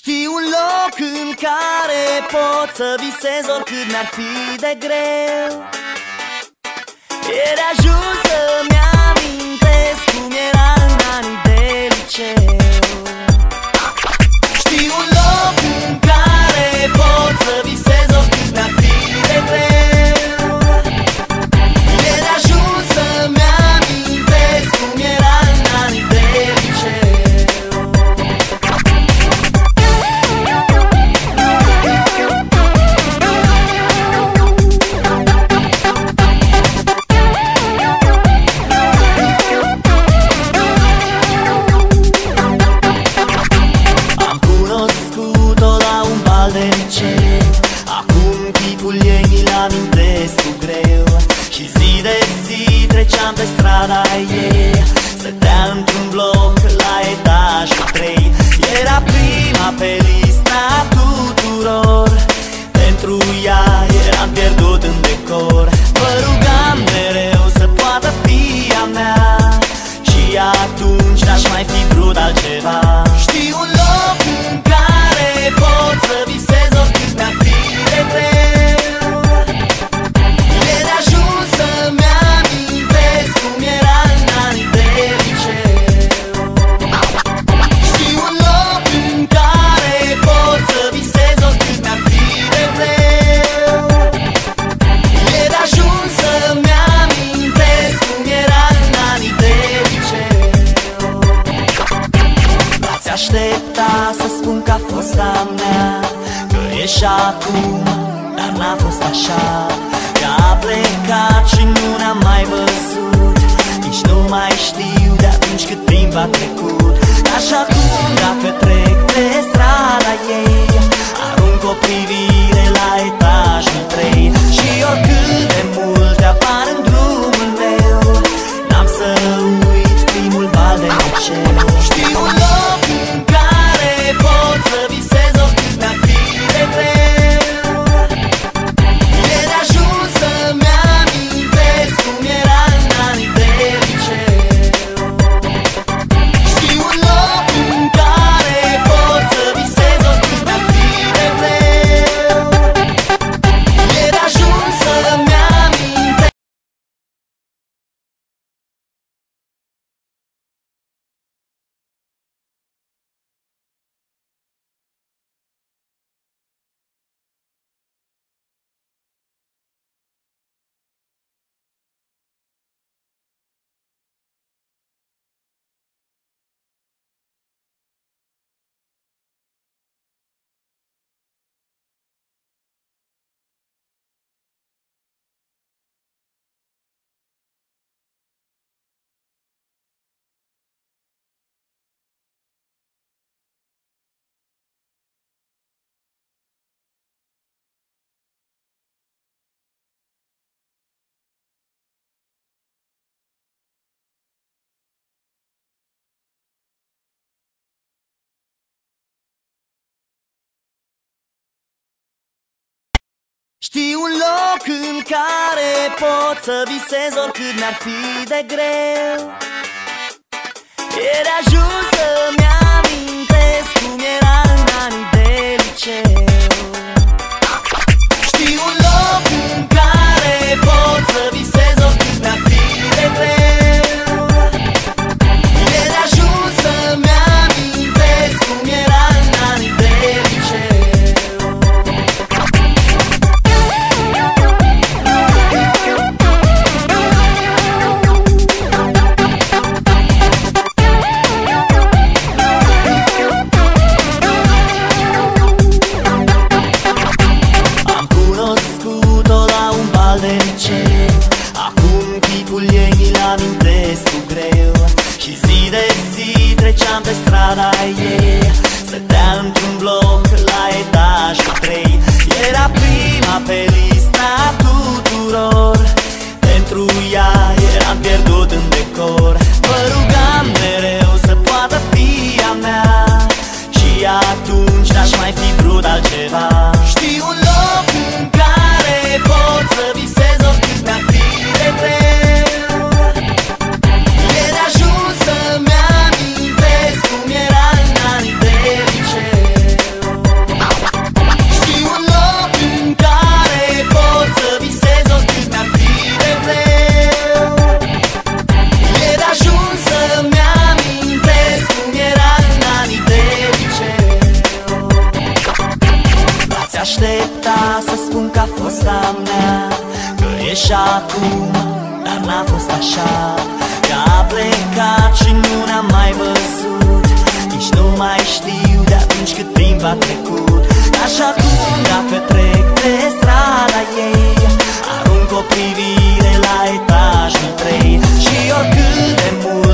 Știi un loc în care pot să visez oricât mi-ar fi de greu. E de ajuns să-mi amintesc cum era în anii de liceu. Știi un loc în care pot să visez oricât mi-ar fi de greu. E de ajuns să-mi amintesc cum era în anii de liceu. Treceam pe strada ei, stătea într-un bloc la etajul 3. Era prima pe lista tuturor, pentru ea eram pierdut în decor. Mă rugam mereu să poată fi a mea și atunci n-aș mai fi vrut altceva. Știi un loc în care pot să visez oricât mi-ar fi de greu. E de ajuns să-mi cum era în anii de liceu. Știi un loc în care pot să visez oricât mi-ar fi de greu. E de ajuns să-mi amintesc cum era în anii de liceu. L-ați aștepta să spun că a fost a mea, că e și acum, dar n-a fost așa. Că a plecat și nu ne-am mai văzut, nici nu mai știu de atunci cât timp a trecut. Așa cum dacă trec pe strada ei, arunc o privire la etajul 3. Și oricât de multe apar în drumul meu, n-am să uit primul bal de liceu. Știi un loc în care pot să visez oricât mi-ar fi de greu. E de ajuns să-mi amintesc cum era în anii de liceu. Știi un loc în care pot să visez oricât mi-ar fi de greu. E de ajuns să-mi amintesc. Știi un loc în care pot să visez oricât mi-ar fi de greu. E de ajuns să-mi amintesc cum era în anii de liceu. Știi un loc în care pot să visez oricât mi-ar fi de greu. E de ajuns să-mi amintesc cum era în anii de liceu. Treceam pe strada ei, stătea într-un bloc la etajul 3. Era prima pe lista tuturor, pentru ea eram pierdut în decor. Mă rugam mereu să poată fi a mea și atunci n-aș mai fi vrut altceva. Știi un loc în care pot să visez oricât mi-ar fi de greu. E de ajuns să-mi amintesc cum era în anii de liceu. aștepta să spun că a fost a mea, că e și acum, dar n-a fost așa. Că a plecat și nu ne-am mai văzut, nici nu mai știu de atunci cât timp a trecut. Așa cum dacă trec pe strada ei, arunc o privire la etajul 3 și oricât de mult